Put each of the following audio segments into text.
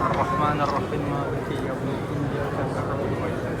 الرحمن الرحيم مالك يوم الدين إياك نعبد وإياك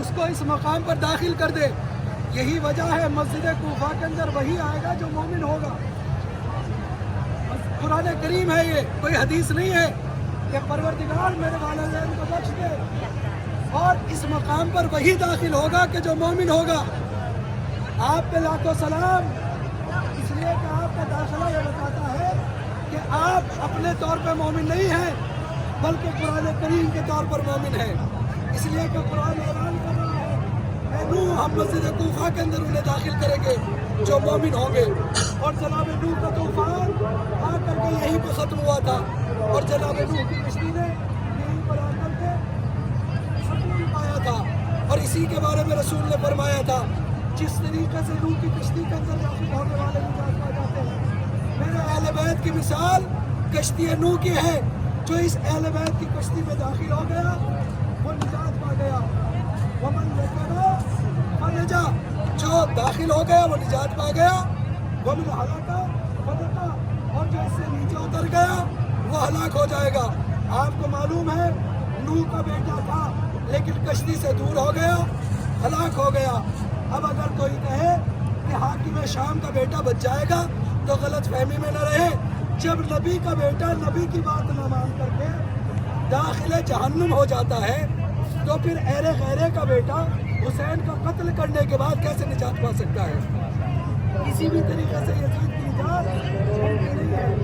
اس کو اس مقام پر داخل کر دے. یہی وجہ ہے مسجد کوفہ کے اندر وہی آئے گا جو مومن ہوگا. قرآن کریم ہے، یہ کوئی حدیث نہیں ہے کہ پروردگار میرے والدین کو بخش دے. اور اس مقام پر وہی داخل ہوگا کہ جو مومن ہوگا. آپ پہ لاکھوں سلام، اس لیے کہ آپ کا داخلہ یہ بتاتا ہے کہ آپ اپنے طور پہ مومن نہیں ہیں بلکہ قرآن کریم کے طور پر مومن ہیں. اس لیے کہ قرآن اعلان کر رہا ہے اے نوح، ہم مسجد کوفہ کے اندر انہیں داخل کریں گے جو مومن ہوں گے. اور جناب نوح کا طوفان آ کر کے یہیں پہ ختم ہوا تھا، اور جناب نوح کی کشتی نے یہیں پر آ کر کے سکون پایا تھا. اور اسی کے بارے میں رسول نے فرمایا تھا جس طریقے سے نوح کی کشتی کے اندر داخل ہونے والے نجات پا جاتے ہیں، میرے اہل بیت کی مثال کشتی نوح کی ہے. جو اس اہل بیت کی کشتی میں داخل ہو گیا وہ نجات پا گیا. ومن رکبا فنجا، جو داخل ہو گیا وہ نجات پا گیا. ومن ہلاکا فنجا، اور جو اس سے نیچے اتر گیا وہ ہلاک ہو جائے گا. آپ کو معلوم ہے نوح کا بیٹا تھا لیکن کشتی سے دور ہو گیا، ہلاک ہو گیا. اب اگر کوئی کہے کہ حاکم شام کا بیٹا بچ جائے گا تو غلط فہمی میں نہ رہے. جب نبی کا بیٹا نبی کی بات نہ مان کر کے داخل جہنم ہو جاتا ہے تو پھر ایرے غیرے کا بیٹا حسین کا قتل کرنے کے بعد کیسے نجات پا سکتا ہے؟ کسی بھی طریقے سے یزید کی نجات نہیں ہے.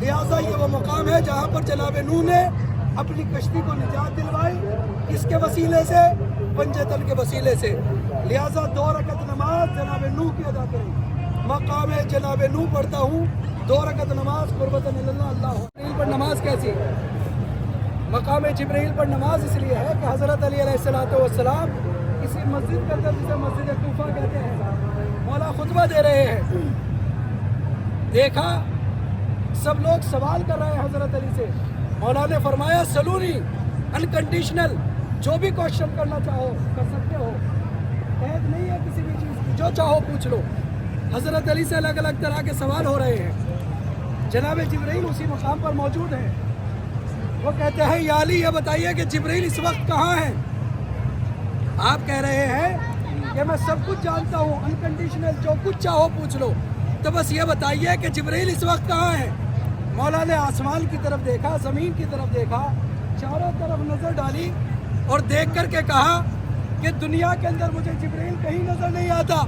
لہٰذا یہ وہ مقام ہے جہاں پر جناب نوح نے اپنی کشتی کو نجات دلوائی. کس کے وسیلے سے؟ پنجتن کے وسیلے سے. لہٰذا 2 رکعت نماز جناب نوح کی ادا کریں. مقام جناب نوح پڑھتا ہوں 2 رکعت نماز قربتاً اللہ. اللہ جبرائیل پر نماز کیسی؟ مقام جبرائیل پر نماز اس لیے ہے کہ حضرت علی علیہ السلام کسی مسجد کے اندر جسے مسجد کوفہ کہتے ہیں مولا خطبہ دے رہے ہیں. دیکھا سب لوگ سوال کر رہے ہیں حضرت علی سے. مولا نے فرمایا سلونی انکنڈیشنل، جو بھی کوشچن کرنا چاہو کر سکتے ہو، قید نہیں ہے کسی بھی چیز کی، جو چاہو پوچھ لو. حضرت علی سے الگ الگ طرح کے سوال ہو رہے ہیں. جناب جبرائیل اسی مقام پر موجود ہیں. وہ کہتے ہیں یا علی یہ بتائیے کہ جبرائیل اس وقت کہاں ہیں؟ آپ کہہ رہے ہیں کہ میں سب کچھ جانتا ہوں، انکنڈیشنل، جو کچھ چاہو پوچھ لو. تو بس یہ بتائیے کہ جبرائیل اس وقت کہاں ہیں؟ مولا نے آسمان کی طرف دیکھا، زمین کی طرف دیکھا، چاروں طرف نظر ڈالی اور دیکھ کر کے کہا کہ دنیا کے اندر مجھے جبرائیل کہیں نظر نہیں آتا.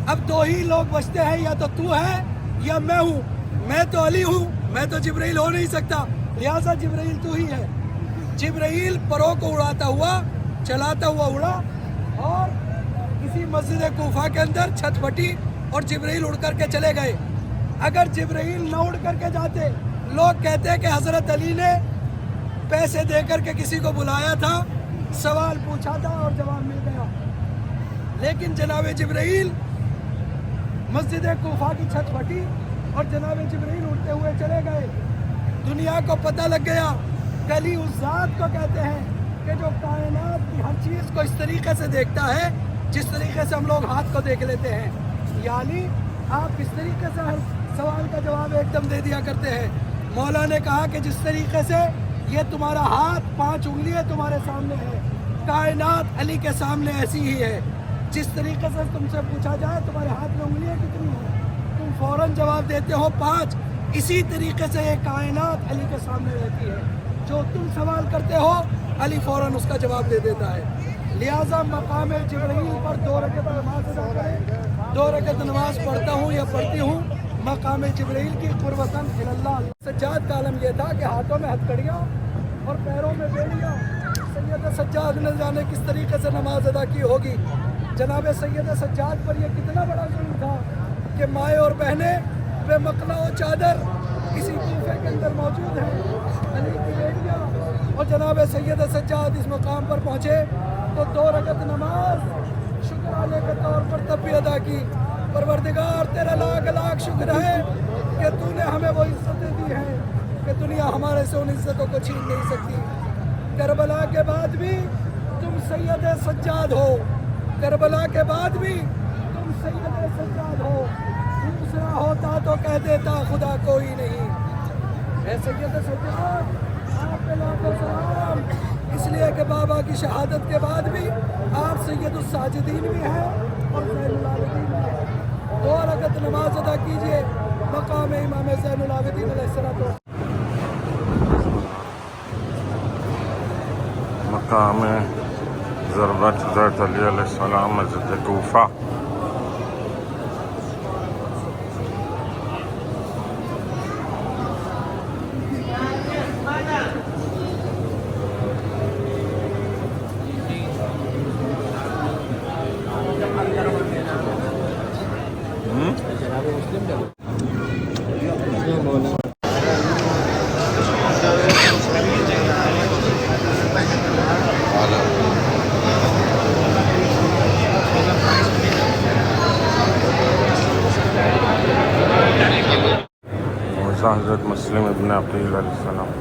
اب 2 ہی لوگ بچتے ہیں، یا تو ہے یا میں ہوں. میں تو علی ہوں، میں تو جبرائیل ہو نہیں سکتا. لہٰذا جبرائیل تو ہی ہے. جبرائیل پروں کو اڑاتا ہوا چلاتا ہوا اڑا اور کسی مسجد کوفہ کے اندر چھت پھٹی اور جبرائیل اڑ کر کے چلے گئے. اگر جبرائیل نہ اڑ کر کے جاتے، لوگ کہتے کہ حضرت علی نے پیسے دے کر کے کسی کو بلایا تھا، سوال پوچھا تھا اور جواب مل گیا. لیکن جناب جبرائیل مسجد کوفہ کی چھت پھٹی اور جناب جبرائیل اڑتے ہوئے چلے گئے. دنیا کو پتہ لگ گیا کہ علی اس ذات کو کہتے ہیں کہ جو کائنات کی ہر چیز کو اس طریقے سے دیکھتا ہے جس طریقے سے ہم لوگ ہاتھ کو دیکھ لیتے ہیں. یعنی آپ اس طریقے سے ہر سوال کا جواب ایک دم دے دیا کرتے ہیں. مولا نے کہا کہ جس طریقے سے یہ تمہارا ہاتھ 5 انگلیاں تمہارے سامنے ہے، کائنات علی کے سامنے ایسی ہی ہے. جس طریقے سے تم سے پوچھا جائے تمہارے ہاتھ میں انگلیاں کتنی ہیں، تم فوراً جواب دیتے ہو 5. اسی طریقے سے یہ کائنات علی کے سامنے رہتی ہے. جو تم سوال کرتے ہو علی فوراً اس کا جواب دے دیتا ہے. لہٰذا مقام جبرائیل پر 2 رکعت نماز ادا کریں. 2 رکعت نماز پڑھتا ہوں یا پڑھتی ہوں مقام جبرائیل کی قربتاً اللہ. سجاد کا عالم یہ تھا کہ ہاتھوں میں ہتھکڑیاں اور پیروں میں بیڑیاں. سید سجاد نے جانے کس طریقے سے نماز ادا کی ہوگی. جناب سید سجاد پر یہ کتنا بڑا ظلم تھا کہ مائیں اور بہنیں بے مقلا و چادر کسی کوفے کے اندر موجود ہیں، علی کی بیٹیاں. اور جناب سید سجاد اس مقام پر پہنچے تو 2 رکعت نماز شکرانے کے طور پر تب بھی ادا کی. پروردگار تیرا لاکھ لاکھ شکر ہے کہ تو نے ہمیں وہ عزتیں دی ہیں کہ دنیا ہمارے سے ان عزتوں کو چھین نہیں سکتی. کربلا کے بعد بھی تم سید سجاد ہو، کربلا کے بعد بھی تم سید سجاد ہو. دوسرا ہوتا تو کہہ دیتا خدا کوئی نہیں. اے سید سجاد آپ پہ لاکھوں سلام. اس لیے کہ بابا کی شہادت کے بعد بھی آپ سید الساجدین بھی ہیں اور زین العابدین بھی ہیں. 2 رکعت نماز ادا کیجئے مقام امام زین العابدین علیہ السلام. مقام ضربت حضرت علی علیہ السلام مسجد کوفہ. حضرت مسلم ابن عقیل علیہ السلام.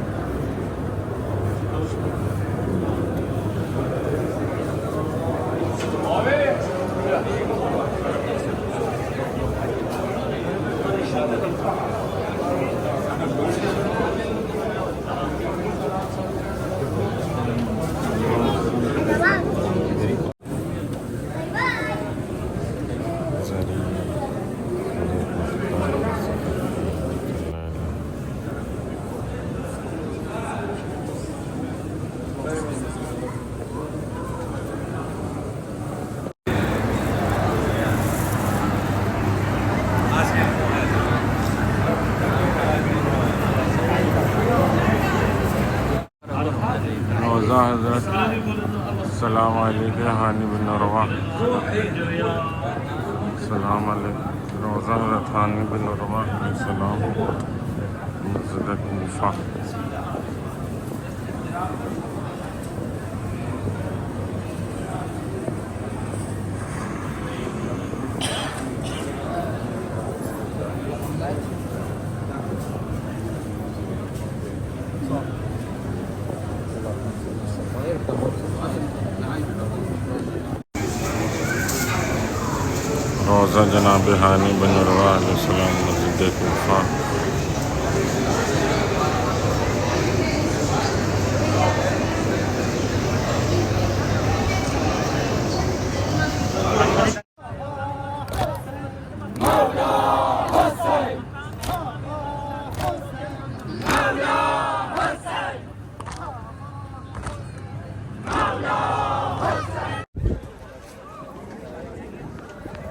روضہ حضرت السلام علیکم ہانی بن عروہ. السلام علیکم روضہ حضرت ہانی بن عروہ علیہ السلام مسجد کوفہ. روضہ جناب ہانی بن عروہ علیہ السلام مسجد کوفہ.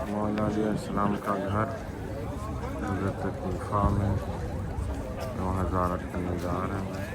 مولا علیہ السلام کا گھر حضرت کوفہ میں 9000 کے نظارے میں.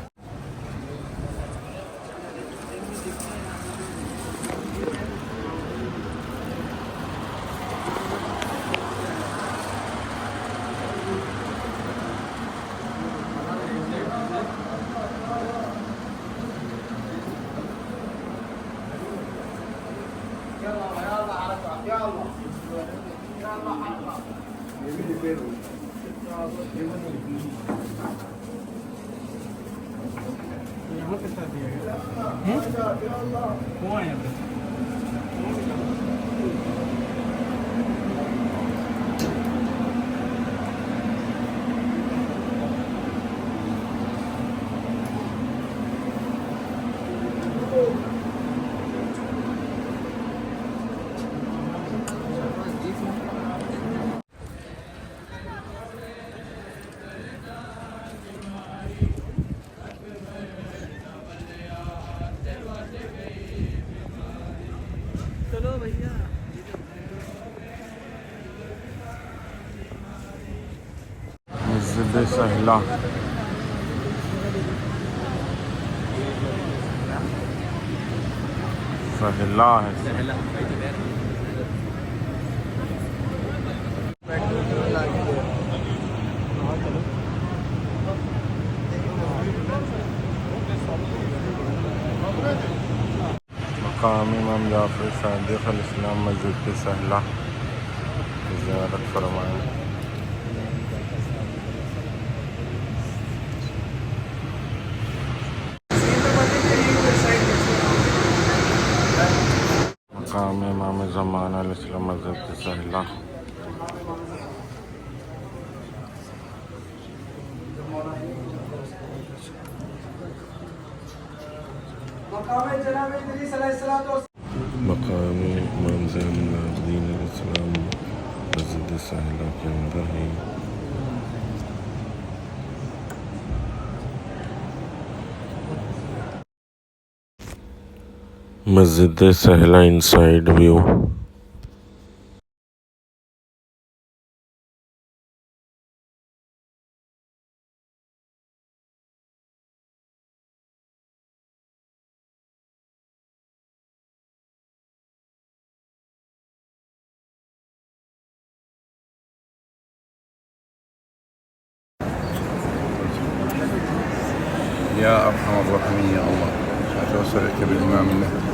مسجد سہلہ. سہلہ ہے. مقام امام جعفر صادق علیہ السلام مسجد سہلہ زیارت فرمائیں. مقام امام زمان علیہ السلام مسجد سہلہ. مقام ادریس علیہ السلام مقام امام زین العابدین علیہ السلام مسجد سہلا کے اندر ہی مسجد سہلا انسائیڈ ویو. يا أرحم الراحمين يا الله أتوسل إليك بالإمام الله